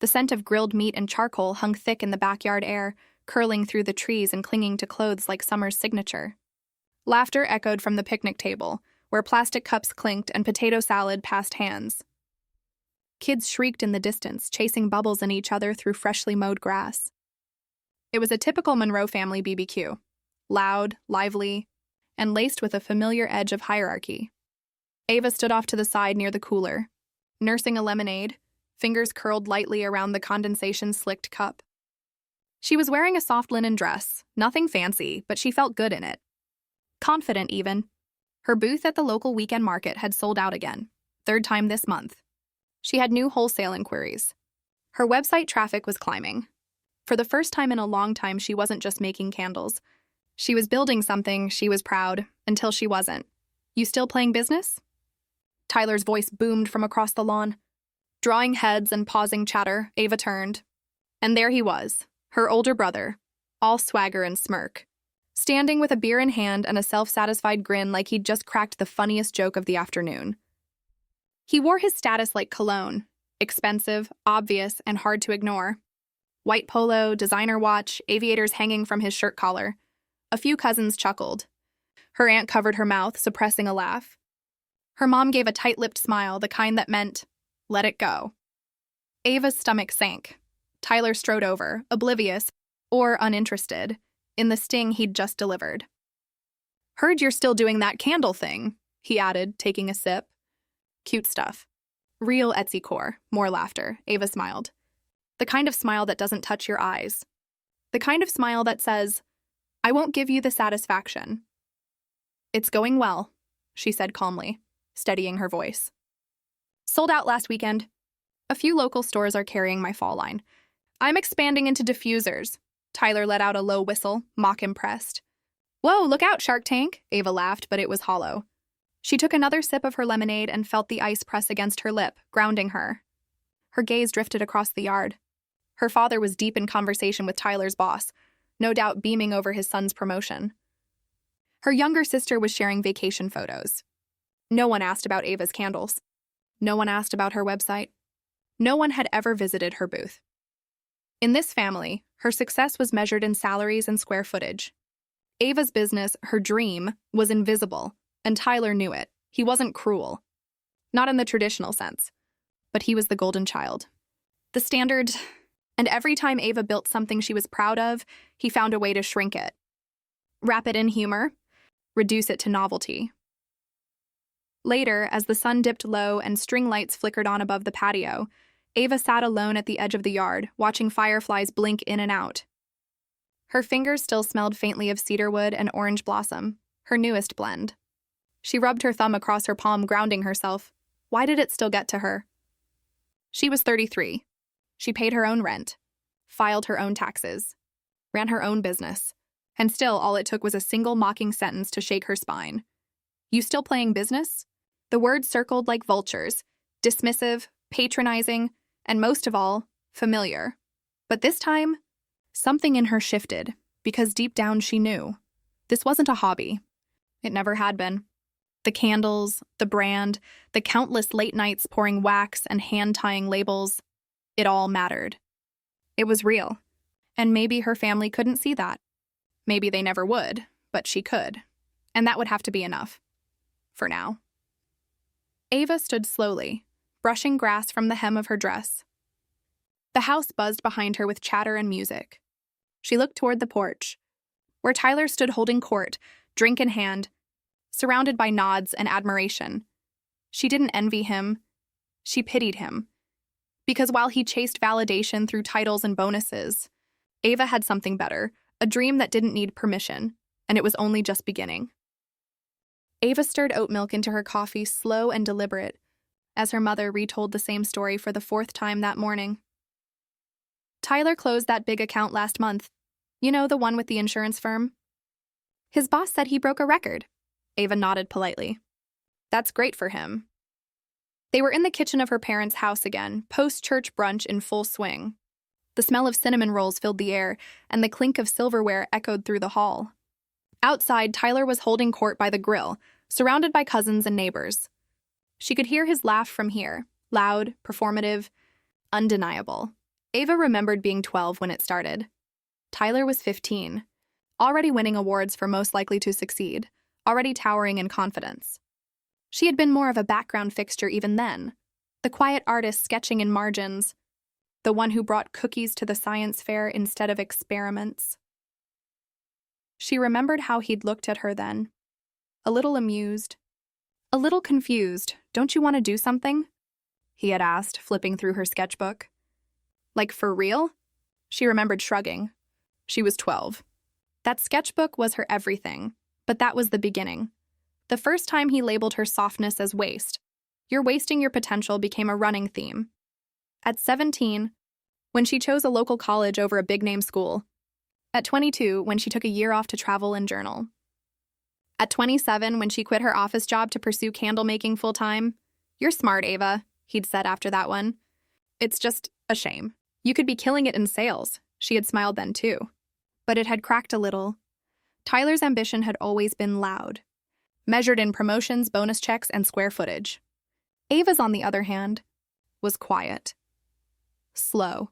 The scent of grilled meat and charcoal hung thick in the backyard air, curling through the trees and clinging to clothes like summer's signature. Laughter echoed from the picnic table, where plastic cups clinked and potato salad passed hands. Kids shrieked in the distance, chasing bubbles in each other through freshly mowed grass. It was a typical Monroe family BBQ, loud, lively, and laced with a familiar edge of hierarchy. Ava stood off to the side near the cooler, nursing a lemonade, fingers curled lightly around the condensation-slicked cup. She was wearing a soft linen dress, nothing fancy, but she felt good in it. Confident, even. Her booth at the local weekend market had sold out again, third time this month. She had new wholesale inquiries. Her website traffic was climbing. For the first time in a long time, she wasn't just making candles. She was building something. She was proud, until she wasn't. "You still playing business?" Tyler's voice boomed from across the lawn. Drawing heads and pausing chatter, Ava turned. And there he was, her older brother, all swagger and smirk, standing with a beer in hand and a self-satisfied grin like he'd just cracked the funniest joke of the afternoon. He wore his status like cologne, expensive, obvious, and hard to ignore. White polo, designer watch, aviators hanging from his shirt collar. A few cousins chuckled. Her aunt covered her mouth, suppressing a laugh. Her mom gave a tight-lipped smile, the kind that meant, let it go. Ava's stomach sank. Tyler strode over, oblivious, or uninterested, in the sting he'd just delivered. "Heard you're still doing that candle thing," he added, taking a sip. "Cute stuff. Real Etsy core." More laughter. Ava smiled. The kind of smile that doesn't touch your eyes. The kind of smile that says, "I won't give you the satisfaction." "It's going well," she said calmly, steadying her voice. "Sold out last weekend. A few local stores are carrying my fall line. I'm expanding into diffusers." Tyler let out a low whistle, mock impressed. "Whoa, look out, Shark Tank," Ava laughed, but it was hollow. She took another sip of her lemonade and felt the ice press against her lip, grounding her. Her gaze drifted across the yard. Her father was deep in conversation with Tyler's boss, no doubt beaming over his son's promotion. Her younger sister was sharing vacation photos. No one asked about Ava's candles. No one asked about her website. No one had ever visited her booth. In this family, her success was measured in salaries and square footage. Ava's business, her dream, was invisible, and Tyler knew it. He wasn't cruel. Not in the traditional sense. But he was the golden child. The standard, and every time Ava built something she was proud of, he found a way to shrink it. Wrap it in humor, reduce it to novelty. Later, as the sun dipped low and string lights flickered on above the patio, Ava sat alone at the edge of the yard, watching fireflies blink in and out. Her fingers still smelled faintly of cedarwood and orange blossom, her newest blend. She rubbed her thumb across her palm, grounding herself. Why did it still get to her? She was 33. She paid her own rent, filed her own taxes, ran her own business, and still all it took was a single mocking sentence to shake her spine. "You still playing business?" The words circled like vultures, dismissive, patronizing, and most of all, familiar. But this time, something in her shifted, because deep down she knew. This wasn't a hobby. It never had been. The candles, the brand, the countless late nights pouring wax and hand-tying labels, it all mattered. It was real. And maybe her family couldn't see that. Maybe they never would, but she could. And that would have to be enough. For now. Ava stood slowly, brushing grass from the hem of her dress. The house buzzed behind her with chatter and music. She looked toward the porch, where Tyler stood holding court, drink in hand, surrounded by nods and admiration. She didn't envy him. She pitied him. Because while he chased validation through titles and bonuses, Ava had something better, a dream that didn't need permission, and it was only just beginning. Ava stirred oat milk into her coffee, slow and deliberate, as her mother retold the same story for the 4th time that morning. "Tyler closed that big account last month. You know, the one with the insurance firm? His boss said he broke a record." Ava nodded politely. "That's great for him." They were in the kitchen of her parents' house again, post-church brunch in full swing. The smell of cinnamon rolls filled the air, and the clink of silverware echoed through the hall. Outside, Tyler was holding court by the grill, surrounded by cousins and neighbors. She could hear his laugh from here, loud, performative, undeniable. Ava remembered being 12 when it started. Tyler was 15, already winning awards for most likely to succeed, already towering in confidence. She had been more of a background fixture even then, the quiet artist sketching in margins, the one who brought cookies to the science fair instead of experiments. She remembered how he'd looked at her then, a little amused, a little confused. "Don't you want to do something?" he had asked, flipping through her sketchbook. "Like for real?" She remembered shrugging. She was 12. That sketchbook was her everything, but that was the beginning. The first time he labeled her softness as waste. "You're wasting your potential" became a running theme. At 17, when she chose a local college over a big-name school. At 22, when she took a year off to travel and journal. At 27, when she quit her office job to pursue candle making full-time. "You're smart, Ava," he'd said after that one. "It's just a shame. You could be killing it in sales." She had smiled then too. But it had cracked a little. Tyler's ambition had always been loud, measured in promotions, bonus checks, and square footage. Ava's, on the other hand, was quiet, slow,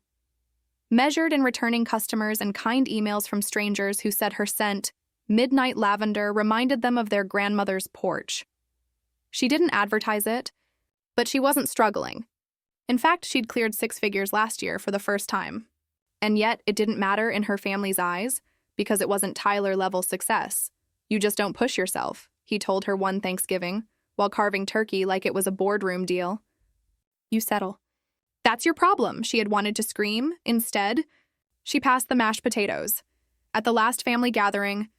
measured in returning customers and kind emails from strangers who said her scent, midnight lavender, reminded them of their grandmother's porch. She didn't advertise it, but she wasn't struggling. In fact, she'd cleared 6 figures last year for the first time. And yet, it didn't matter in her family's eyes because it wasn't Tyler-level success. "You just don't push yourself," he told her one Thanksgiving, while carving turkey like it was a boardroom deal. "You settle." "That's your problem," she had wanted to scream. Instead, she passed the mashed potatoes. At the last family gathering,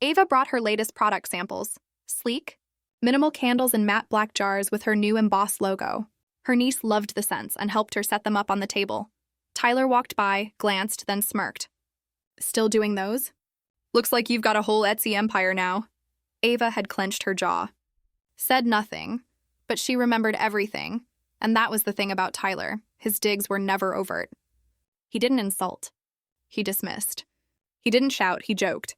Ava brought her latest product samples. Sleek, minimal candles in matte black jars with her new embossed logo. Her niece loved the scents and helped her set them up on the table. Tyler walked by, glanced, then smirked. "Still doing those? Looks like you've got a whole Etsy empire now." Ava had clenched her jaw. Said nothing, but she remembered everything, and that was the thing about Tyler. His digs were never overt. He didn't insult. He dismissed. He didn't shout, he joked.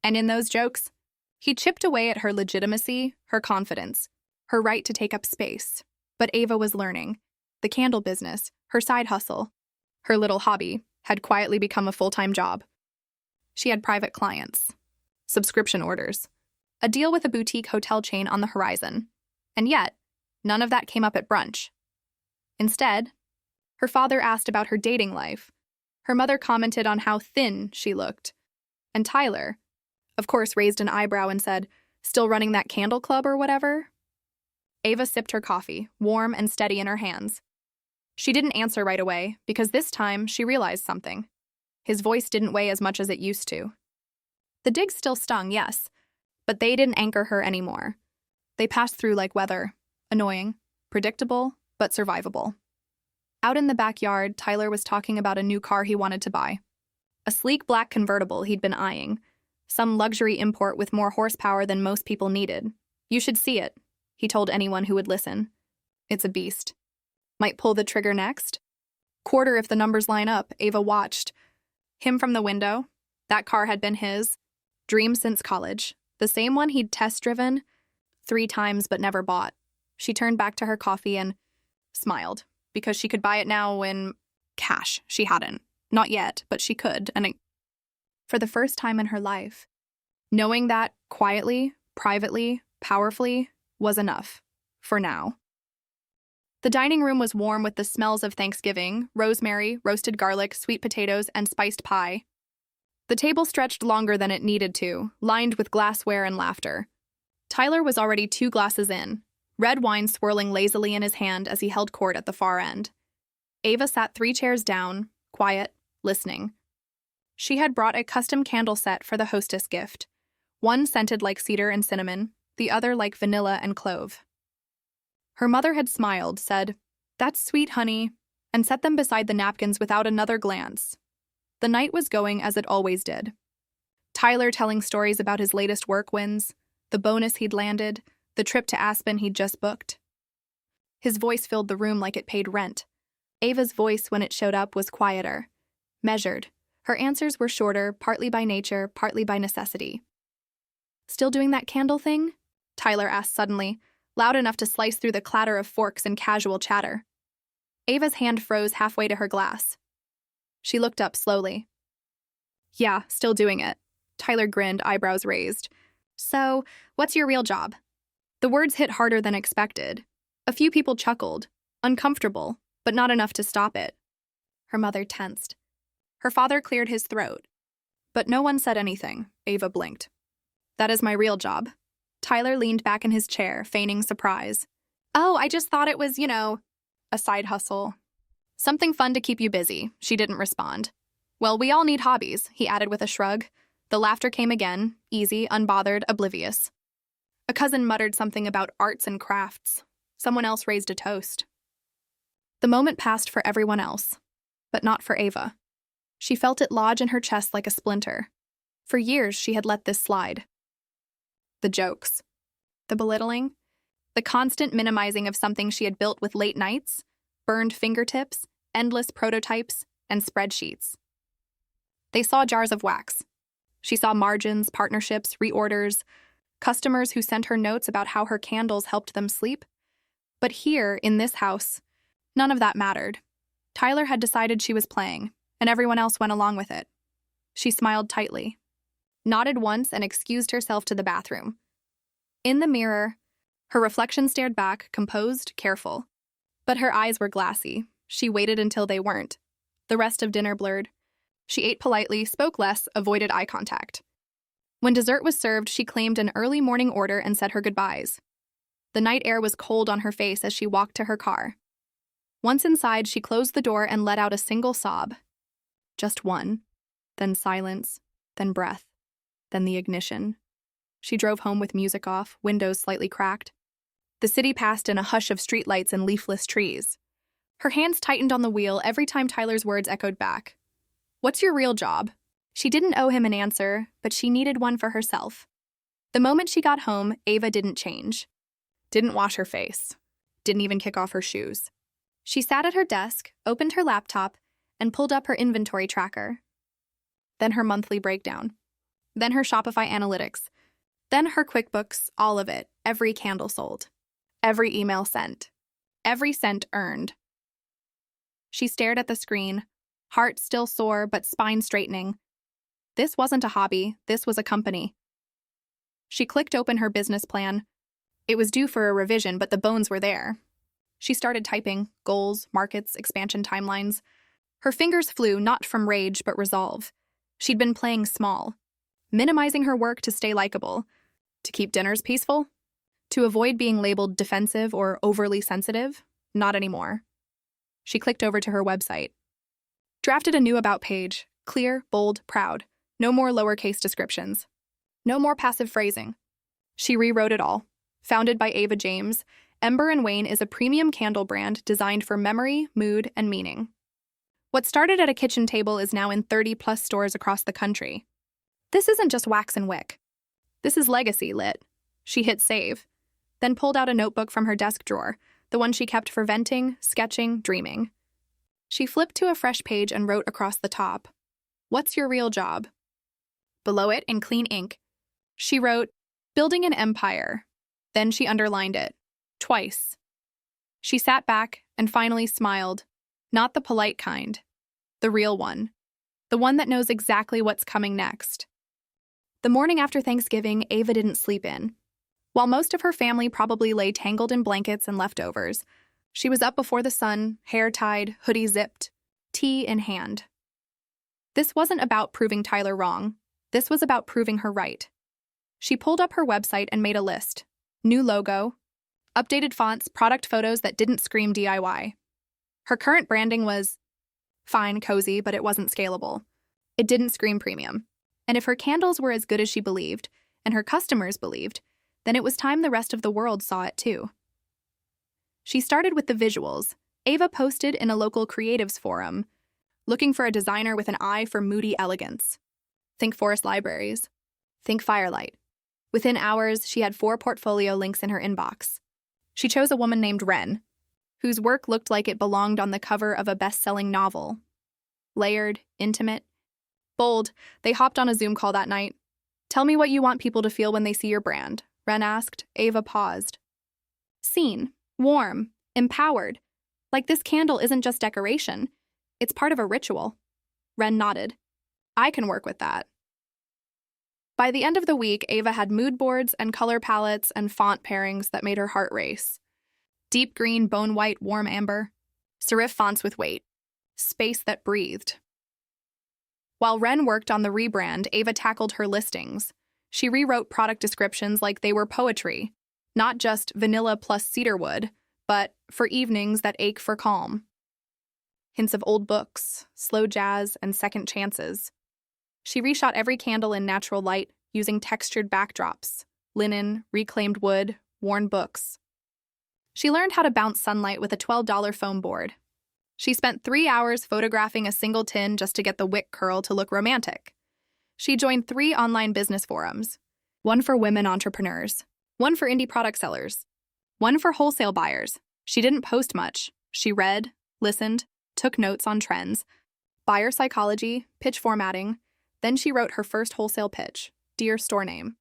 And in those jokes, he chipped away at her legitimacy, her confidence, her right to take up space. But Ava was learning. The candle business, her side hustle, her little hobby, had quietly become a full-time job. She had private clients, subscription orders, a deal with a boutique hotel chain on the horizon. And yet, none of that came up at brunch. Instead, her father asked about her dating life. Her mother commented on how thin she looked. And Tyler, of course, raised an eyebrow and said, "Still running that candle club or whatever?" Ava sipped her coffee, warm and steady in her hands. She didn't answer right away, because this time she realized something. His voice didn't weigh as much as it used to. The digs still stung, yes, but they didn't anchor her anymore. They passed through like weather, annoying, predictable, but survivable. Out in the backyard, Tyler was talking about a new car he wanted to buy. A sleek black convertible he'd been eyeing, some luxury import with more horsepower than most people needed. "You should see it," he told anyone who would listen. "It's a beast. Might pull the trigger next." Quarter if the numbers line up, Ava watched. Him from the window. That car had been his. Dream since college. The same one he'd test-driven 3 times but never bought. She turned back to her coffee and smiled, because she could buy it now in cash. She hadn't. Not yet, but she could, and for the first time in her life, knowing that quietly, privately, powerfully was enough. For now. The dining room was warm with the smells of Thanksgiving, rosemary, roasted garlic, sweet potatoes, and spiced pie. The table stretched longer than it needed to, lined with glassware and laughter. Tyler was already 2 glasses in, red wine swirling lazily in his hand as he held court at the far end. Ava sat 3 chairs down, quiet, listening. She had brought a custom candle set for the hostess gift, one scented like cedar and cinnamon, the other like vanilla and clove. Her mother had smiled, said, "That's sweet, honey," and set them beside the napkins without another glance. The night was going as it always did. Tyler telling stories about his latest work wins, the bonus he'd landed, the trip to Aspen he'd just booked. His voice filled the room like it paid rent. Ava's voice, when it showed up, was quieter, measured. Her answers were shorter, partly by nature, partly by necessity. "Still doing that candle thing?" Tyler asked suddenly, loud enough to slice through the clatter of forks and casual chatter. Ava's hand froze halfway to her glass. She looked up slowly. Yeah, still doing it. Tyler grinned, eyebrows raised. So, what's your real job? The words hit harder than expected. A few people chuckled, uncomfortable, but not enough to stop it. Her mother tensed. Her father cleared his throat. But no one said anything. Ava blinked. That is my real job. Tyler leaned back in his chair, feigning surprise. Oh, I just thought it was, a side hustle. Something fun to keep you busy, she didn't respond. Well, we all need hobbies, he added with a shrug. The laughter came again, easy, unbothered, oblivious. A cousin muttered something about arts and crafts. Someone else raised a toast. The moment passed for everyone else, but not for Ava. She felt it lodge in her chest like a splinter. For years, she had let this slide. The jokes. The belittling. The constant minimizing of something she had built with late nights, burned fingertips, endless prototypes, and spreadsheets. They saw jars of wax. She saw margins, partnerships, reorders, customers who sent her notes about how her candles helped them sleep. But here, in this house, none of that mattered. Tyler had decided she was playing, and everyone else went along with it. She smiled tightly, nodded once, and excused herself to the bathroom. In the mirror, her reflection stared back, composed, careful. But her eyes were glassy. She waited until they weren't. The rest of dinner blurred. She ate politely, spoke less, avoided eye contact. When dessert was served, she claimed an early morning order and said her goodbyes. The night air was cold on her face as she walked to her car. Once inside, she closed the door and let out a single sob. Just one. Then silence. Then breath. Then the ignition. She drove home with music off, windows slightly cracked. The city passed in a hush of streetlights and leafless trees. Her hands tightened on the wheel every time Tyler's words echoed back. What's your real job? She didn't owe him an answer, but she needed one for herself. The moment she got home, Ava didn't change. Didn't wash her face. Didn't even kick off her shoes. She sat at her desk, opened her laptop, and pulled up her inventory tracker. Then her monthly breakdown. Then her Shopify analytics. Then her QuickBooks, all of it, every candle sold. Every email sent. Every cent earned. She stared at the screen, heart still sore but spine straightening. This wasn't a hobby, this was a company. She clicked open her business plan. It was due for a revision, but the bones were there. She started typing goals, markets, expansion timelines. Her fingers flew, not from rage, but resolve. She'd been playing small, minimizing her work to stay likable, to keep dinners peaceful, to avoid being labeled defensive or overly sensitive. Not anymore. She clicked over to her website. Drafted a new about page, clear, bold, proud. No more lowercase descriptions. No more passive phrasing. She rewrote it all. Founded by Ava James, Ember & Wayne is a premium candle brand designed for memory, mood, and meaning. What started at a kitchen table is now in 30-plus stores across the country. This isn't just wax and wick. This is legacy lit. She hit save, then pulled out a notebook from her desk drawer, the one she kept for venting, sketching, dreaming. She flipped to a fresh page and wrote across the top, "What's your real job?" Below it, in clean ink, she wrote, "Building an empire." Then she underlined it, twice. She sat back and finally smiled, not the polite kind, the real one, the one that knows exactly what's coming next. The morning after Thanksgiving, Ava didn't sleep in. While most of her family probably lay tangled in blankets and leftovers, she was up before the sun, hair tied, hoodie zipped, tea in hand. This wasn't about proving Tyler wrong. This was about proving her right. She pulled up her website and made a list. New logo, updated fonts, product photos that didn't scream DIY. Her current branding was fine, cozy, but it wasn't scalable. It didn't scream premium. And if her candles were as good as she believed, and her customers believed, then it was time the rest of the world saw it too. She started with the visuals. Ava posted in a local creatives forum, looking for a designer with an eye for moody elegance. Think forest libraries. Think firelight. Within hours, she had 4 portfolio links in her inbox. She chose a woman named Wren, whose work looked like it belonged on the cover of a best-selling novel. Layered, intimate, bold, they hopped on a Zoom call that night. "Tell me what you want people to feel when they see your brand," Wren asked. Ava paused. Seen, warm, empowered. Like this candle isn't just decoration. It's part of a ritual. Ren nodded. I can work with that. By the end of the week, Ava had mood boards and color palettes and font pairings that made her heart race. Deep green, bone white, warm amber. Serif fonts with weight. Space that breathed. While Ren worked on the rebrand, Ava tackled her listings. She rewrote product descriptions like they were poetry, not just vanilla plus cedarwood, but for evenings that ache for calm. Hints of old books, slow jazz, and second chances. She reshot every candle in natural light using textured backdrops, linen, reclaimed wood, worn books. She learned how to bounce sunlight with a $12 foam board. She spent 3 hours photographing a single tin just to get the wick curl to look romantic. She joined 3 online business forums, one for women entrepreneurs, one for indie product sellers, one for wholesale buyers. She didn't post much. She read, listened, took notes on trends, buyer psychology, pitch formatting. Then she wrote her first wholesale pitch, Dear Store Name.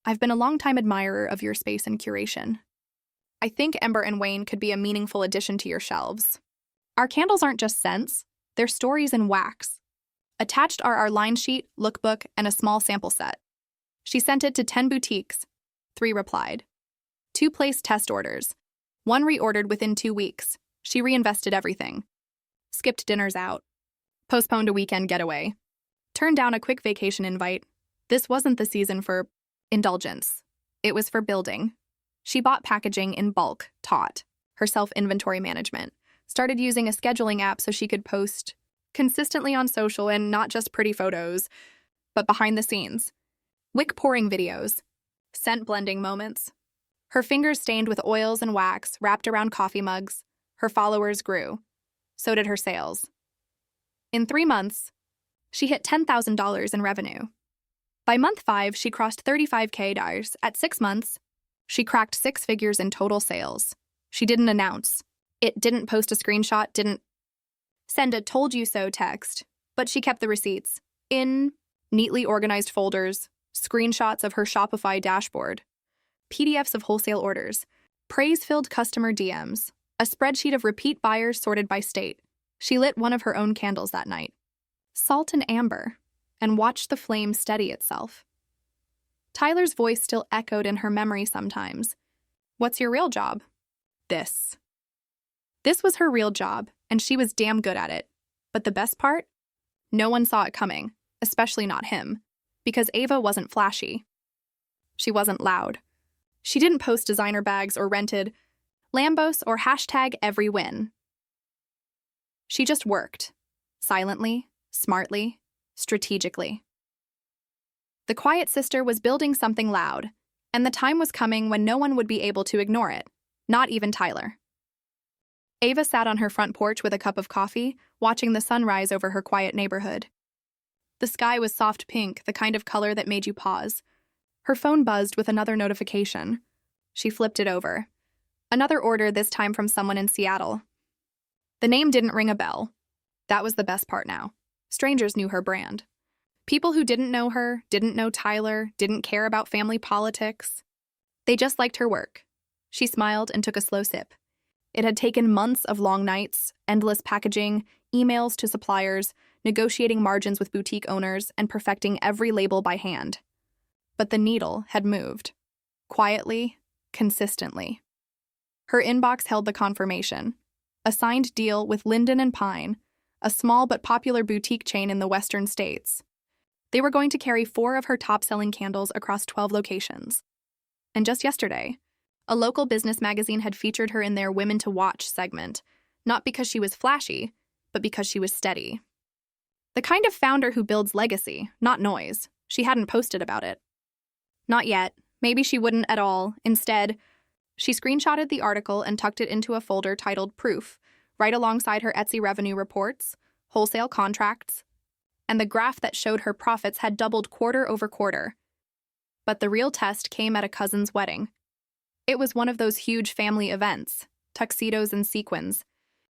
I've been a longtime admirer of your space and curation. I think Ember and Wayne could be a meaningful addition to your shelves. Our candles aren't just scents, they're stories in wax. Attached are our line sheet, lookbook, and a small sample set. She sent it to 10 boutiques. 3 replied. 2 placed test orders. 1 reordered within 2 weeks. She reinvested everything. Skipped dinners out. Postponed a weekend getaway. Turned down a quick vacation invite. This wasn't the season for indulgence. It was for building. She bought packaging in bulk, taught herself inventory management, started using a scheduling app so she could post consistently on social and not just pretty photos, but behind the scenes. Wick pouring videos, scent blending moments. Her fingers stained with oils and wax wrapped around coffee mugs. Her followers grew. So did her sales. In 3 months, she hit $10,000 in revenue. By month 5, she crossed $35K. At 6 months, she cracked 6 figures in total sales. She didn't announce. It didn't post a screenshot, didn't send a told you so text, but she kept the receipts in neatly organized folders, screenshots of her Shopify dashboard, PDFs of wholesale orders, praise-filled customer DMs, a spreadsheet of repeat buyers sorted by state. She lit one of her own candles that night, salt and amber, and watched the flame steady itself. Tyler's voice still echoed in her memory sometimes. What's your real job? This. This was her real job, and she was damn good at it. But the best part? No one saw it coming, especially not him, because Ava wasn't flashy. She wasn't loud. She didn't post designer bags or rented Lambos or hashtag every win. She just worked, silently, smartly, strategically. The quiet sister was building something loud, and the time was coming when no one would be able to ignore it, not even Tyler. Ava sat on her front porch with a cup of coffee, watching the sunrise over her quiet neighborhood. The sky was soft pink, the kind of color that made you pause. Her phone buzzed with another notification. She flipped it over. Another order, this time from someone in Seattle. The name didn't ring a bell. That was the best part now. Strangers knew her brand. People who didn't know her, didn't know Tyler, didn't care about family politics. They just liked her work. She smiled and took a slow sip. It had taken months of long nights, endless packaging, emails to suppliers, negotiating margins with boutique owners, and perfecting every label by hand. But the needle had moved. Quietly, consistently. Her inbox held the confirmation. A signed deal with Linden and Pine, a small but popular boutique chain in the western states. They were going to carry 4 of her top-selling candles across 12 locations. And just yesterday, a local business magazine had featured her in their Women to Watch segment, not because she was flashy, but because she was steady. The kind of founder who builds legacy, not noise. She hadn't posted about it. Not yet. Maybe she wouldn't at all. Instead, she screenshotted the article and tucked it into a folder titled Proof, right alongside her Etsy revenue reports, wholesale contracts, and the graph that showed her profits had doubled quarter over quarter. But the real test came at a cousin's wedding. It was one of those huge family events, tuxedos and sequins,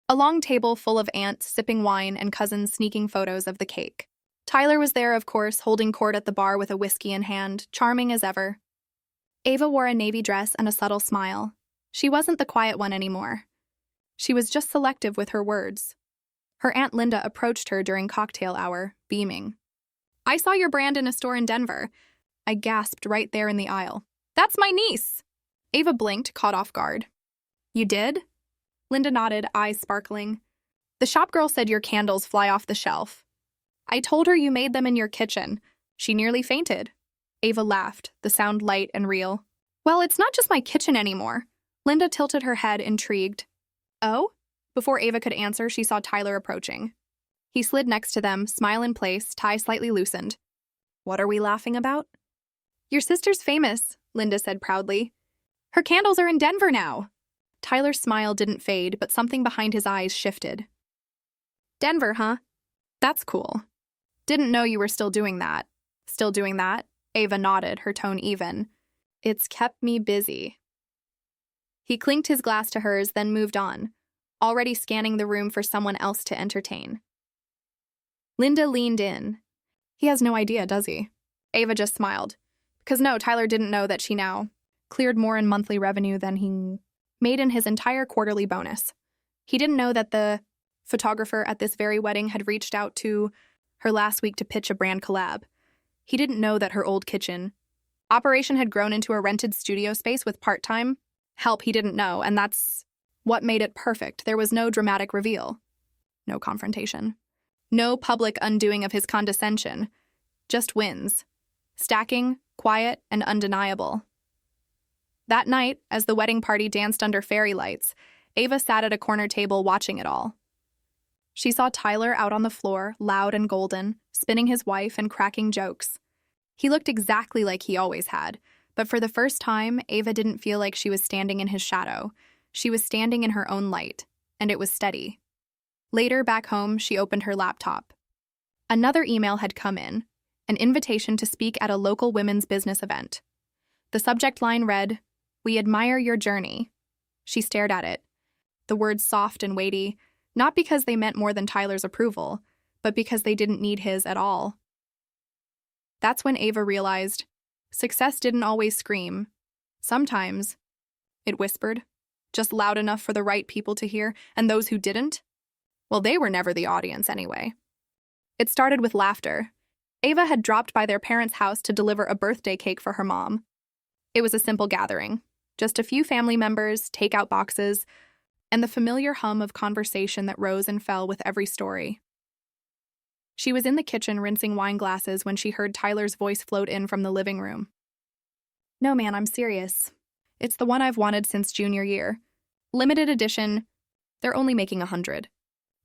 a long table full of aunts sipping wine and cousins sneaking photos of the cake. Tyler was there, of course, holding court at the bar with a whiskey in hand, charming as ever. Ava wore a navy dress and a subtle smile. She wasn't the quiet one anymore. She was just selective with her words. Her Aunt Linda approached her during cocktail hour, beaming. "I saw your brand in a store in Denver." I gasped right there in the aisle. "That's my niece!" Ava blinked, caught off guard. "You did?" Linda nodded, eyes sparkling. "The shopgirl said your candles fly off the shelf. I told her you made them in your kitchen. She nearly fainted." Ava laughed, the sound light and real. "Well, it's not just my kitchen anymore." Linda tilted her head, intrigued. "Oh?" Before Ava could answer, she saw Tyler approaching. He slid next to them, smile in place, tie slightly loosened. "What are we laughing about?" "Your sister's famous," Linda said proudly. "Her candles are in Denver now." Tyler's smile didn't fade, but something behind his eyes shifted. "Denver, huh? That's cool. Didn't know you were still doing that." "Still doing that?" Ava nodded, her tone even. "It's kept me busy." He clinked his glass to hers, then moved on, already scanning the room for someone else to entertain. Linda leaned in. "He has no idea, does he?" Ava just smiled. Because no, Tyler didn't know that she now cleared more in monthly revenue than he made in his entire quarterly bonus. He didn't know that the photographer at this very wedding had reached out to her last week to pitch a brand collab. He didn't know that her old kitchen operation had grown into a rented studio space with part-time help. He didn't know, and that's what made it perfect. There was no dramatic reveal, no confrontation, no public undoing of his condescension, just wins, stacking, quiet, and undeniable. That night, as the wedding party danced under fairy lights, Ava sat at a corner table watching it all. She saw Tyler out on the floor, loud and golden, spinning his wife and cracking jokes. He looked exactly like he always had, but for the first time, Ava didn't feel like she was standing in his shadow. She was standing in her own light, and it was steady. Later, back home, she opened her laptop. Another email had come in, an invitation to speak at a local women's business event. The subject line read, "We admire your journey." She stared at it, the words soft and weighty, not because they meant more than Tyler's approval, but because they didn't need his at all. That's when Ava realized success didn't always scream. Sometimes it whispered, just loud enough for the right people to hear, and those who didn't, well, they were never the audience anyway. It started with laughter. Ava had dropped by their parents' house to deliver a birthday cake for her mom. It was a simple gathering, just a few family members, takeout boxes, and the familiar hum of conversation that rose and fell with every story. She was in the kitchen rinsing wine glasses when she heard Tyler's voice float in from the living room. "No, man, I'm serious. It's the one I've wanted since junior year. Limited edition. They're only making 100.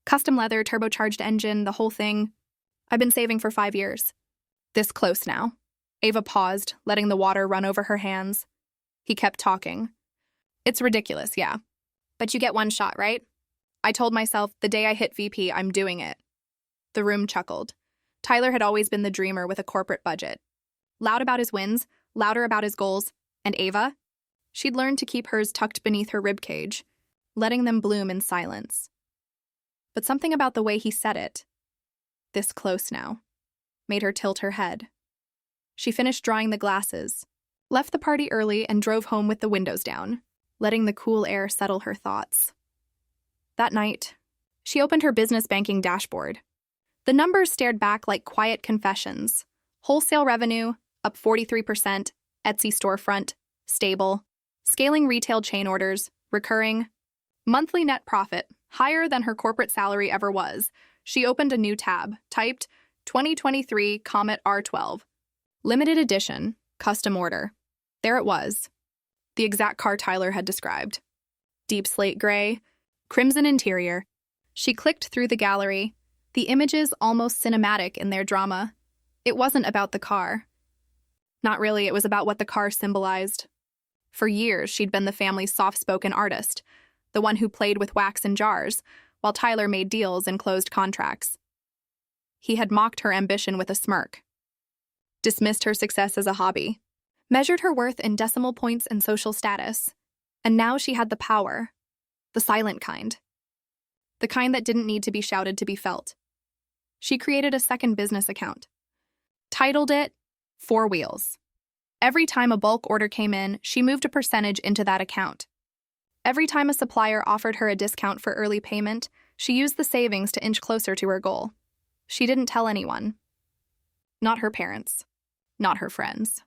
Custom leather, turbocharged engine, the whole thing. I've been saving for 5 years. This close now." Ava paused, letting the water run over her hands. He kept talking. "It's ridiculous, yeah. But you get one shot, right? I told myself the day I hit VP, I'm doing it." The room chuckled. Tyler had always been the dreamer with a corporate budget. Loud about his wins, louder about his goals, and Ava? She'd learned to keep hers tucked beneath her ribcage, letting them bloom in silence. But something about the way he said it, "this close now," made her tilt her head. She finished drying the glasses, left the party early, and drove home with the windows down, letting the cool air settle her thoughts. That night, she opened her business banking dashboard. The numbers stared back like quiet confessions. Wholesale revenue, up 43%, Etsy storefront, stable. Scaling retail chain orders, recurring. Monthly net profit, higher than her corporate salary ever was. She opened a new tab, typed 2023 Comet R12. Limited edition, custom order. There it was. The exact car Tyler had described. Deep slate gray, crimson interior. She clicked through the gallery, the images almost cinematic in their drama. It wasn't about the car. Not really, it was about what the car symbolized. For years, she'd been the family's soft-spoken artist, the one who played with wax in jars, while Tyler made deals and closed contracts. He had mocked her ambition with a smirk, dismissed her success as a hobby, measured her worth in decimal points and social status, and now she had the power, the silent kind, the kind that didn't need to be shouted to be felt. She created a second business account, titled it 4 Wheels. Every time a bulk order came in, she moved a percentage into that account. Every time a supplier offered her a discount for early payment, She used the savings to inch closer to her goal. She didn't tell anyone. Not her parents. Not her friends.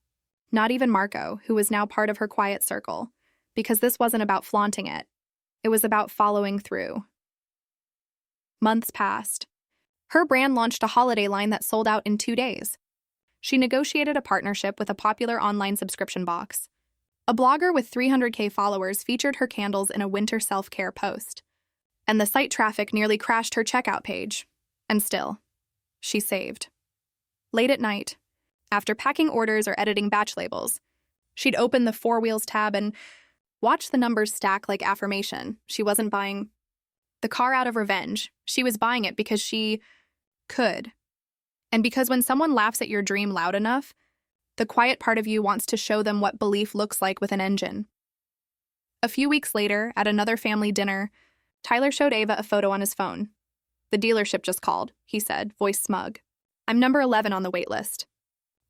Not even Marco, who was now part of her quiet circle, because this wasn't about flaunting it. It was about following through. Months passed. Her brand launched a holiday line that sold out in 2 days. She negotiated a partnership with a popular online subscription box. A blogger with 300K followers featured her candles in a winter self-care post. And the site traffic nearly crashed her checkout page. And still, she saved. Late at night, after packing orders or editing batch labels, she'd open the 4 Wheels tab and watch the numbers stack like affirmation. She wasn't buying the car out of revenge. She was buying it because she could. And because when someone laughs at your dream loud enough, the quiet part of you wants to show them what belief looks like with an engine. A few weeks later, at another family dinner, Tyler showed Ava a photo on his phone. "The dealership just called," he said, voice smug. "I'm number 11 on the wait list.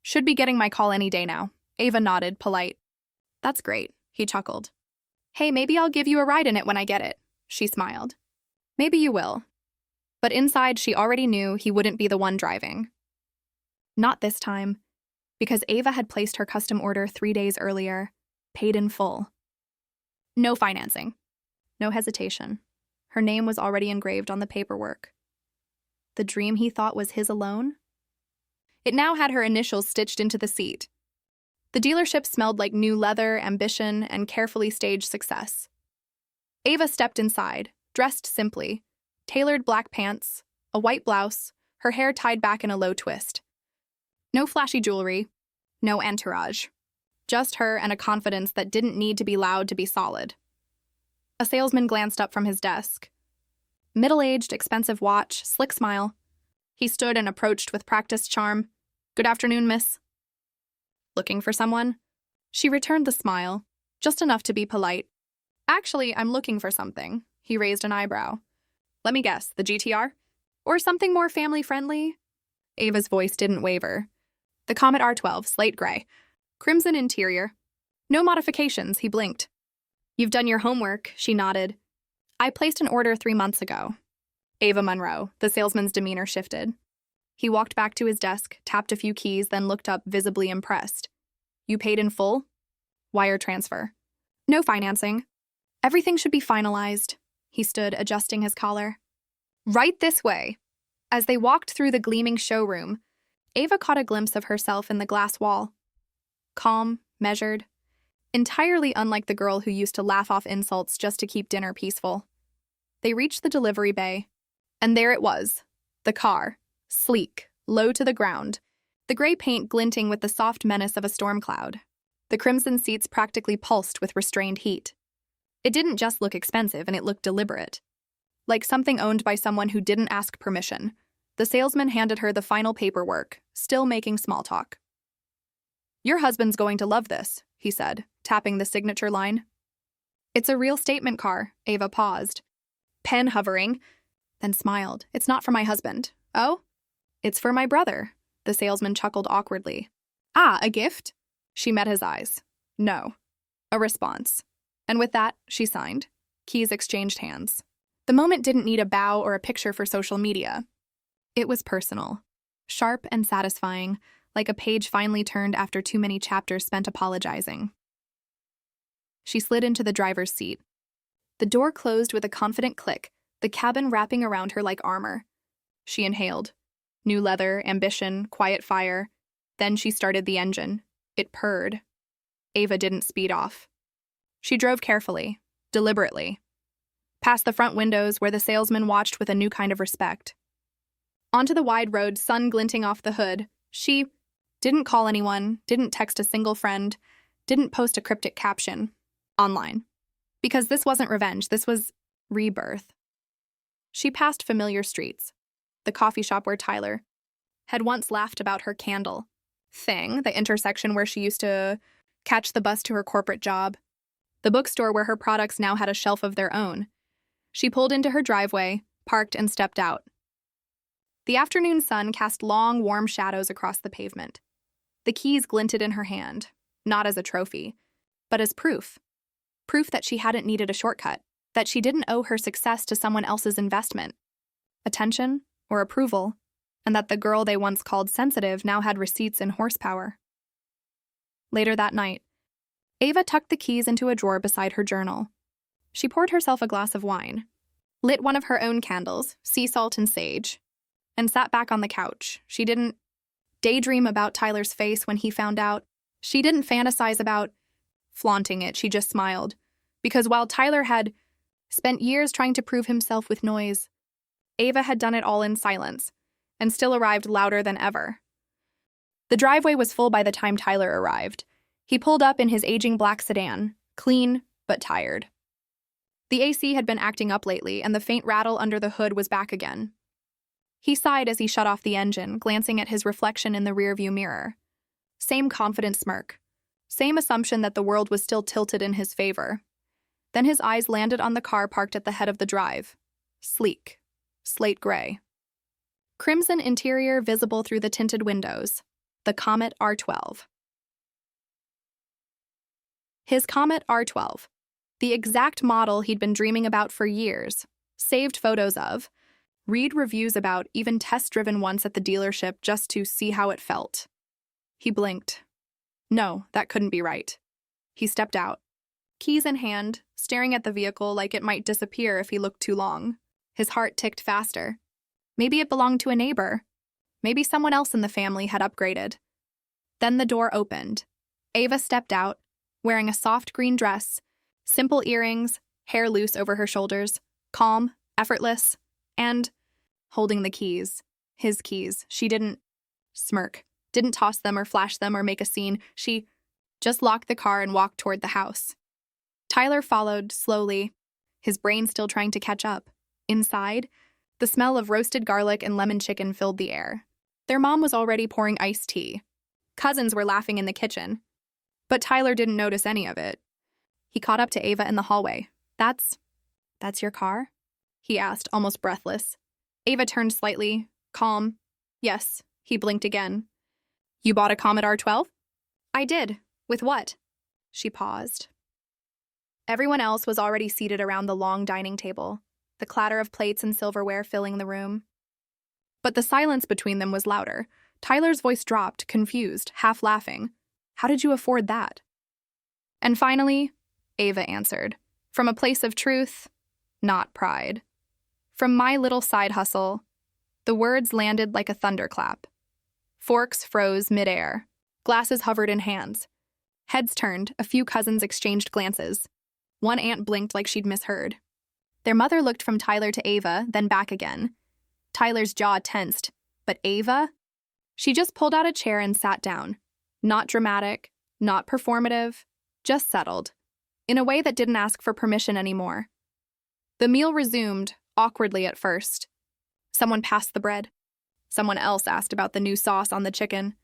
Should be getting my call any day now." Ava nodded, polite. "That's great," he chuckled. "Hey, maybe I'll give you a ride in it when I get it," she smiled. Maybe you will. But inside, she already knew he wouldn't be the one driving. Not this time, because Ava had placed her custom order 3 days earlier, paid in full. No financing. No hesitation. Her name was already engraved on the paperwork. The dream he thought was his alone? It now had her initials stitched into the seat. The dealership smelled like new leather, ambition, and carefully staged success. Ava stepped inside, dressed simply, tailored black pants, a white blouse, her hair tied back in a low twist. No flashy jewelry, no entourage. Just her and a confidence that didn't need to be loud to be solid. A salesman glanced up from his desk. Middle-aged, expensive watch, slick smile. He stood and approached with practiced charm. "Good afternoon, miss." "Looking for someone?" She returned the smile, just enough to be polite. "Actually, I'm looking for something." He raised an eyebrow. "Let me guess, the GTR? Or something more family-friendly?" Ava's voice didn't waver. "The Comet R12, slate gray. Crimson interior. No modifications," he blinked. "You've done your homework," she nodded. "I placed an order 3 months ago." Ava Monroe, the salesman's demeanor shifted. He walked back to his desk, tapped a few keys, then looked up, visibly impressed. "You paid in full?" "Wire transfer." "No financing. Everything should be finalized." He stood, adjusting his collar. "Right this way." As they walked through the gleaming showroom, Ava caught a glimpse of herself in the glass wall. Calm, measured, entirely unlike the girl who used to laugh off insults just to keep dinner peaceful. They reached the delivery bay, and there it was, the car, sleek, low to the ground, the gray paint glinting with the soft menace of a storm cloud. The crimson seats practically pulsed with restrained heat. It didn't just look expensive, and it looked deliberate. Like something owned by someone who didn't ask permission. The salesman handed her the final paperwork, still making small talk. "Your husband's going to love this," he said, tapping the signature line. "It's a real statement car." Ava paused, pen hovering, then smiled. "It's not for my husband." "Oh?" "It's for my brother." The salesman chuckled awkwardly. "Ah, a gift?" She met his eyes. "No." A response. And with that, she signed. Keys exchanged hands. The moment didn't need a bow or a picture for social media. It was personal, sharp and satisfying, like a page finally turned after too many chapters spent apologizing. She slid into the driver's seat. The door closed with a confident click, the cabin wrapping around her like armor. She inhaled. New leather, ambition, quiet fire. Then she started the engine. It purred. Ava didn't speed off. She drove carefully, deliberately. Past the front windows where the salesman watched with a new kind of respect. Onto the wide road, sun glinting off the hood. She didn't call anyone, didn't text a single friend, didn't post a cryptic caption online. Because this wasn't revenge, this was rebirth. She passed familiar streets. The coffee shop where Tyler had once laughed about her candle thing, the intersection where she used to catch the bus to her corporate job, the bookstore where her products now had a shelf of their own. She pulled into her driveway, parked, and stepped out. The afternoon sun cast long, warm shadows across the pavement. The keys glinted in her hand, not as a trophy, but as proof. Proof that she hadn't needed a shortcut. that she didn't owe her success to someone else's investment, attention, or approval, and that the girl they once called sensitive now had receipts and horsepower. Later that night, Ava tucked the keys into a drawer beside her journal. She poured herself a glass of wine, lit one of her own candles, sea salt and sage, and sat back on the couch. She didn't daydream about Tyler's face when he found out. She didn't fantasize about flaunting it. She just smiled. Because while Tyler had spent years trying to prove himself with noise, Ava had done it all in silence, and still arrived louder than ever. The driveway was full by the time Tyler arrived. He pulled up in his aging black sedan, clean but tired. The AC had been acting up lately, and the faint rattle under the hood was back again. He sighed as he shut off the engine, glancing at his reflection in the rearview mirror. Same confident smirk. Same assumption that the world was still tilted in his favor. Then his eyes landed on the car parked at the head of the drive. Sleek. Slate gray. Crimson interior visible through the tinted windows. The Comet R12. His Comet R12. The exact model he'd been dreaming about for years. Saved photos of. Read reviews about, even test-driven once at the dealership just to see how it felt. He blinked. No, that couldn't be right. He stepped out, keys in hand, staring at the vehicle like it might disappear if he looked too long. His heart ticked faster. Maybe it belonged to a neighbor. Maybe someone else in the family had upgraded. Then the door opened. Ava stepped out, wearing a soft green dress, simple earrings, hair loose over her shoulders, calm, effortless, and holding the keys. His keys. She didn't smirk, didn't toss them or flash them or make a scene. She just locked the car and walked toward the house. Tyler followed slowly, his brain still trying to catch up. Inside, the smell of roasted garlic and lemon chicken filled the air. Their mom was already pouring iced tea. Cousins were laughing in the kitchen. But Tyler didn't notice any of it. He caught up to Ava in the hallway. That's your car?" he asked, almost breathless. Ava turned slightly, calm. "Yes," he blinked again. "You bought a Comet R12? "I did. With what?" She paused. Everyone else was already seated around the long dining table, the clatter of plates and silverware filling the room. But the silence between them was louder. Tyler's voice dropped, confused, half laughing. "How did you afford that?" And finally, Ava answered, from a place of truth, not pride. "From my little side hustle." The words landed like a thunderclap. Forks froze midair. Glasses hovered in hands. Heads turned, a few cousins exchanged glances. One aunt blinked like she'd misheard. Their mother looked from Tyler to Ava, then back again. Tyler's jaw tensed. But Ava? She just pulled out a chair and sat down. Not dramatic, not performative, just settled, in a way that didn't ask for permission anymore. The meal resumed, awkwardly at first. Someone passed the bread. Someone else asked about the new sauce on the chicken.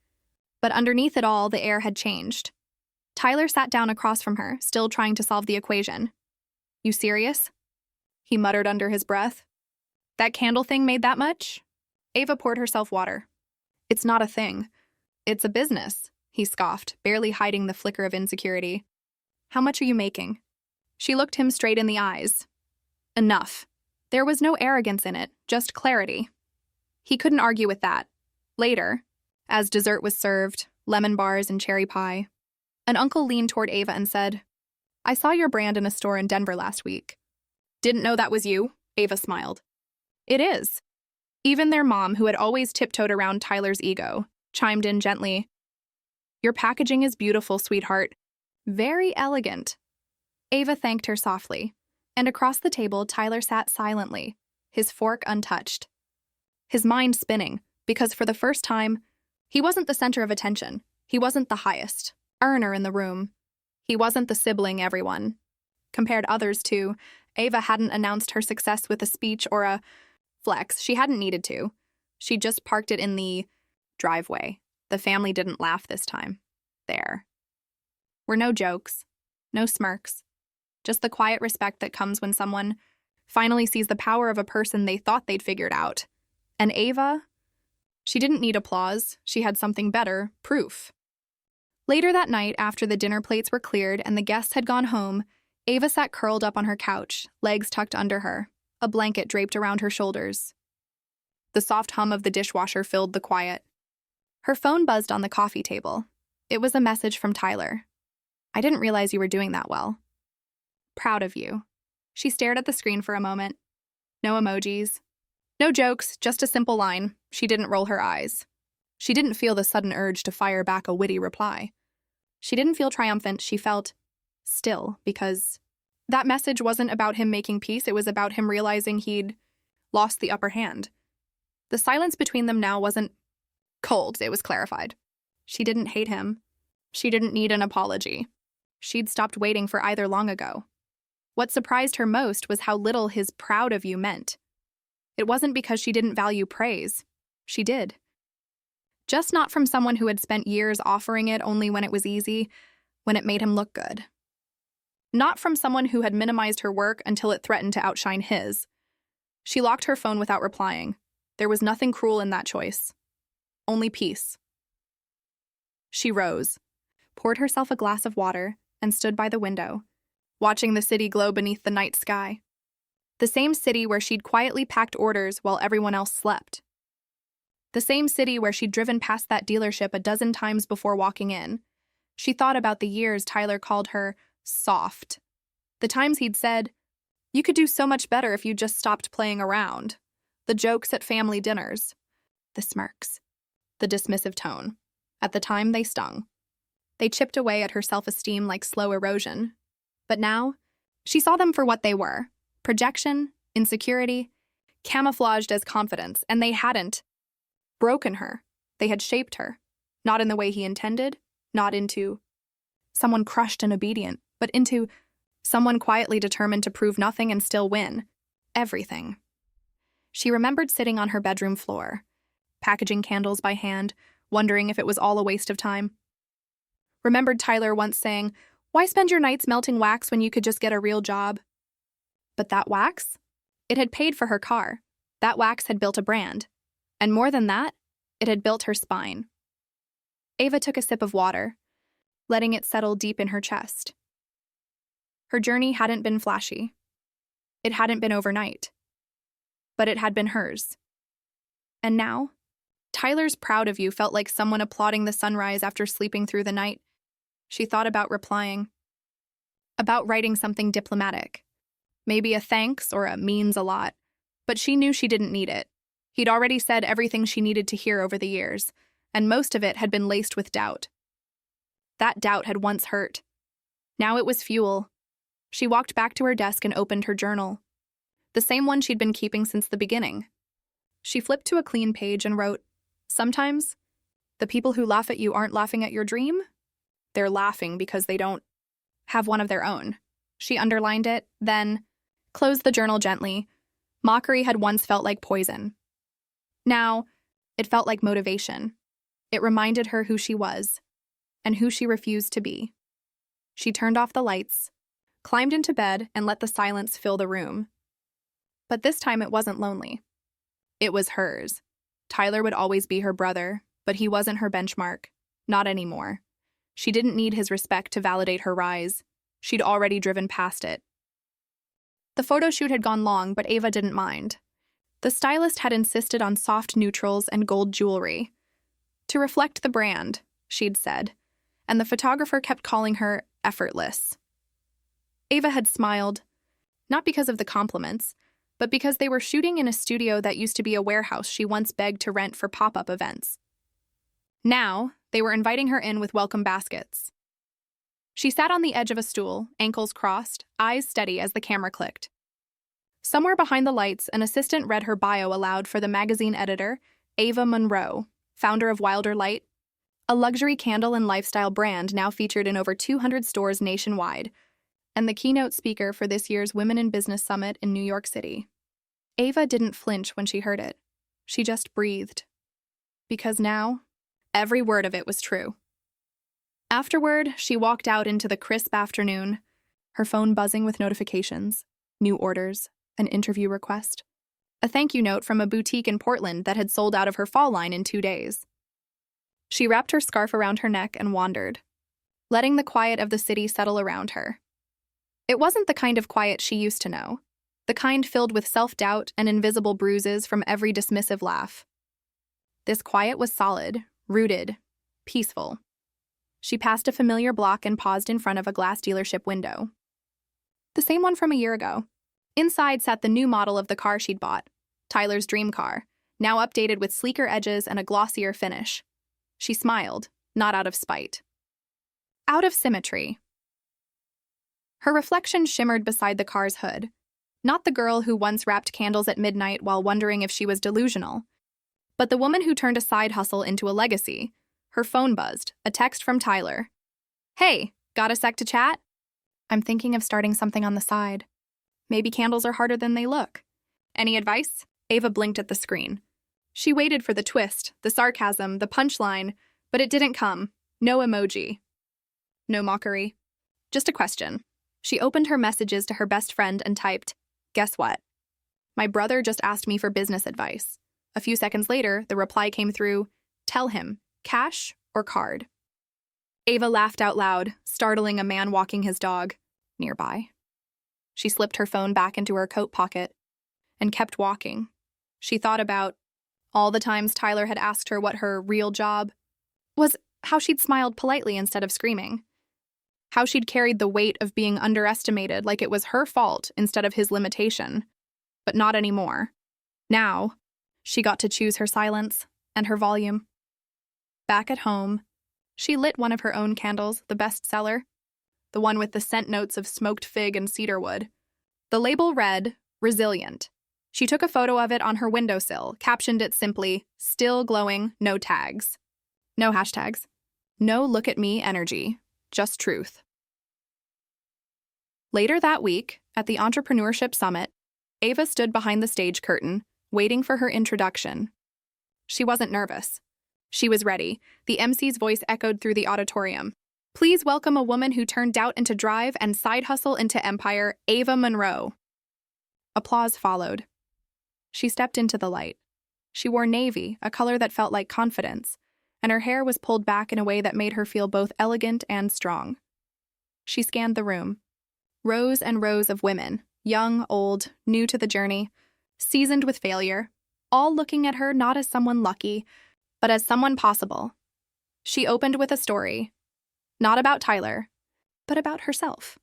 But underneath it all, the air had changed. Tyler sat down across from her, still trying to solve the equation. "You serious?" he muttered under his breath. "That candle thing made that much?" Ava poured herself water. "It's not a thing. It's a business," he scoffed, barely hiding the flicker of insecurity. "How much are you making?" She looked him straight in the eyes. Enough. There was no arrogance in it, just clarity. He couldn't argue with that. Later, as dessert was served, lemon bars and cherry pie, an uncle leaned toward Ava and said, "I saw your brand in a store in Denver last week." "Didn't know that was you," Ava smiled. "It is." Even their mom, who had always tiptoed around Tyler's ego, chimed in gently. "Your packaging is beautiful, sweetheart. Very elegant." Ava thanked her softly, and across the table Tyler sat silently, his fork untouched. His mind spinning, because for the first time, he wasn't the center of attention. He wasn't the highest earner in the room. He wasn't the sibling everyone compared others to. Ava hadn't announced her success with a speech or a flex. She hadn't needed to. She just parked it in the driveway. The family didn't laugh this time. There were no jokes, no smirks, just the quiet respect that comes when someone finally sees the power of a person they thought they'd figured out. And Ava, she didn't need applause. She had something better, proof. Later that night, after the dinner plates were cleared and the guests had gone home, Ava sat curled up on her couch, legs tucked under her, a blanket draped around her shoulders. The soft hum of the dishwasher filled the quiet. Her phone buzzed on the coffee table. It was a message from Tyler. "I didn't realize you were doing that well." "Proud of you." She stared at the screen for a moment. No emojis. No jokes, just a simple line. She didn't roll her eyes. She didn't feel the sudden urge to fire back a witty reply. She didn't feel triumphant, she felt still, because that message wasn't about him making peace, it was about him realizing he'd lost the upper hand. The silence between them now wasn't cold, it was clarified. She didn't hate him. She didn't need an apology. She'd stopped waiting for either long ago. What surprised her most was how little his "proud of you" meant. It wasn't because she didn't value praise. She did. Just not from someone who had spent years offering it only when it was easy, when it made him look good. Not from someone who had minimized her work until it threatened to outshine his. She locked her phone without replying. There was nothing cruel in that choice. Only peace. She rose, poured herself a glass of water, and stood by the window, watching the city glow beneath the night sky. The same city where she'd quietly packed orders while everyone else slept. The same city where she'd driven past that dealership a dozen times before walking in. She thought about the years Tyler called her soft. The times he'd said, "You could do so much better if you just stopped playing around." The jokes at family dinners. The smirks. The dismissive tone. At the time, they stung. They chipped away at her self-esteem like slow erosion. But now, she saw them for what they were. Projection, insecurity, camouflaged as confidence, and they hadn't broken her. They had shaped her. Not in the way he intended, not into someone crushed and obedient, but into someone quietly determined to prove nothing and still win. Everything. She remembered sitting on her bedroom floor, packaging candles by hand, wondering if it was all a waste of time. Remembered Tyler once saying, "Why spend your nights melting wax when you could just get a real job?" But that wax? It had paid for her car. That wax had built a brand. And more than that, it had built her spine. Ava took a sip of water, letting it settle deep in her chest. Her journey hadn't been flashy. It hadn't been overnight. But it had been hers. And now, Tyler's "proud of you" felt like someone applauding the sunrise after sleeping through the night. She thought about replying. About writing something diplomatic. Maybe a thanks or a "means a lot." But she knew she didn't need it. He'd already said everything she needed to hear over the years, and most of it had been laced with doubt. That doubt had once hurt. Now it was fuel. She walked back to her desk and opened her journal. The same one she'd been keeping since the beginning. She flipped to a clean page and wrote, "Sometimes, the people who laugh at you aren't laughing at your dream. They're laughing because they don't have one of their own." She underlined it, then closed the journal gently. Mockery had once felt like poison. Now, it felt like motivation. It reminded her who she was, and who she refused to be. She turned off the lights, climbed into bed, and let the silence fill the room. But this time it wasn't lonely. It was hers. Tyler would always be her brother, but he wasn't her benchmark. Not anymore. She didn't need his respect to validate her rise. She'd already driven past it. The photo shoot had gone long, but Ava didn't mind. The stylist had insisted on soft neutrals and gold jewelry. To reflect the brand, she'd said, and the photographer kept calling her effortless. Ava had smiled, not because of the compliments, but because they were shooting in a studio that used to be a warehouse she once begged to rent for pop-up events. Now, they were inviting her in with welcome baskets. She sat on the edge of a stool, ankles crossed, eyes steady as the camera clicked. Somewhere behind the lights, an assistant read her bio aloud for the magazine editor, Ava Monroe, founder of Wilder Light, a luxury candle and lifestyle brand now featured in over 200 stores nationwide, and the keynote speaker for this year's Women in Business Summit in New York City. Ava didn't flinch when she heard it. She just breathed. Because now, every word of it was true. Afterward, she walked out into the crisp afternoon, her phone buzzing with notifications, new orders, an interview request, a thank you note from a boutique in Portland that had sold out of her fall line in 2 days. She wrapped her scarf around her neck and wandered, letting the quiet of the city settle around her. It wasn't the kind of quiet she used to know, the kind filled with self-doubt and invisible bruises from every dismissive laugh. This quiet was solid, rooted, peaceful. She passed a familiar block and paused in front of a glass dealership window. The same one from a year ago. Inside sat the new model of the car she'd bought, Tyler's dream car, now updated with sleeker edges and a glossier finish. She smiled, not out of spite. Out of symmetry. Her reflection shimmered beside the car's hood. Not the girl who once wrapped candles at midnight while wondering if she was delusional, but the woman who turned a side hustle into a legacy. Her phone buzzed, a text from Tyler. Hey, got a sec to chat? I'm thinking of starting something on the side. Maybe candles are harder than they look. Any advice? Ava blinked at the screen. She waited for the twist, the sarcasm, the punchline, but it didn't come. No emoji. No mockery. Just a question. She opened her messages to her best friend and typed, "Guess what? My brother just asked me for business advice." A few seconds later, the reply came through, "Tell him, cash or card?" Ava laughed out loud, startling a man walking his dog nearby. She slipped her phone back into her coat pocket and kept walking. She thought about all the times Tyler had asked her what her real job was, how she'd smiled politely instead of screaming, how she'd carried the weight of being underestimated like it was her fault instead of his limitation. But not anymore. Now, she got to choose her silence and her volume. Back at home, she lit one of her own candles, the bestseller, the one with the scent notes of smoked fig and cedarwood. The label read, "Resilient." She took a photo of it on her windowsill, captioned it simply, "Still glowing, no tags." No hashtags. No look at me energy. Just truth. Later that week, at the Entrepreneurship Summit, Ava stood behind the stage curtain, waiting for her introduction. She wasn't nervous. She was ready. The MC's voice echoed through the auditorium. Please welcome a woman who turned doubt into drive and side hustle into empire, Ava Monroe. Applause followed. She stepped into the light. She wore navy, a color that felt like confidence, and her hair was pulled back in a way that made her feel both elegant and strong. She scanned the room. Rows and rows of women, young, old, new to the journey, seasoned with failure, all looking at her not as someone lucky, but as someone possible. She opened with a story, not about Tyler, but about herself.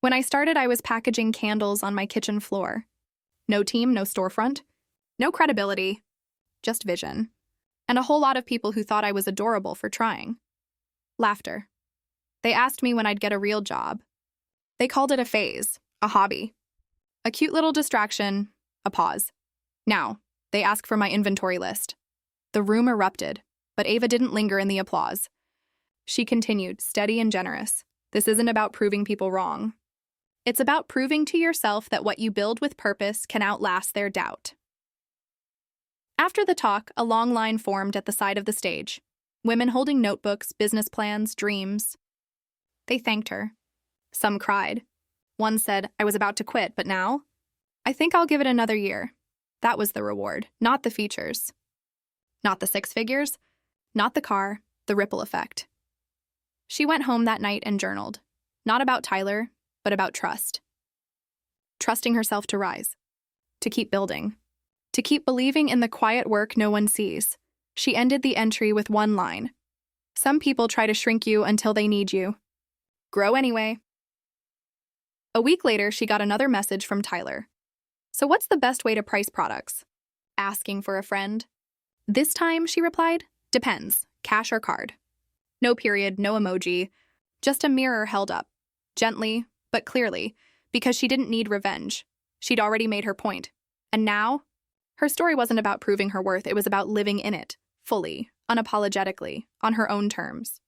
When I started, I was packaging candles on my kitchen floor. No team, no storefront, no credibility, just vision. And a whole lot of people who thought I was adorable for trying. Laughter. They asked me when I'd get a real job. They called it a phase, a hobby, a cute little distraction, a pause. Now, they ask for my inventory list. The room erupted, but Ava didn't linger in the applause. She continued, steady and generous. This isn't about proving people wrong. It's about proving to yourself that what you build with purpose can outlast their doubt. After the talk, a long line formed at the side of the stage. Women holding notebooks, business plans, dreams. They thanked her. Some cried. One said, I was about to quit, but now? I think I'll give it another year. That was the reward, not the features. Not the 6 figures, not the car, the ripple effect. She went home that night and journaled. Not about Tyler, but about trust. Trusting herself to rise. To keep building. To keep believing in the quiet work no one sees. She ended the entry with one line. Some people try to shrink you until they need you. Grow anyway. A week later, she got another message from Tyler. So what's the best way to price products? Asking for a friend. This time, she replied, depends, cash or card. No period, no emoji, just a mirror held up, gently, but clearly, because she didn't need revenge. She'd already made her point. And now, her story wasn't about proving her worth, it was about living in it, fully, unapologetically, on her own terms.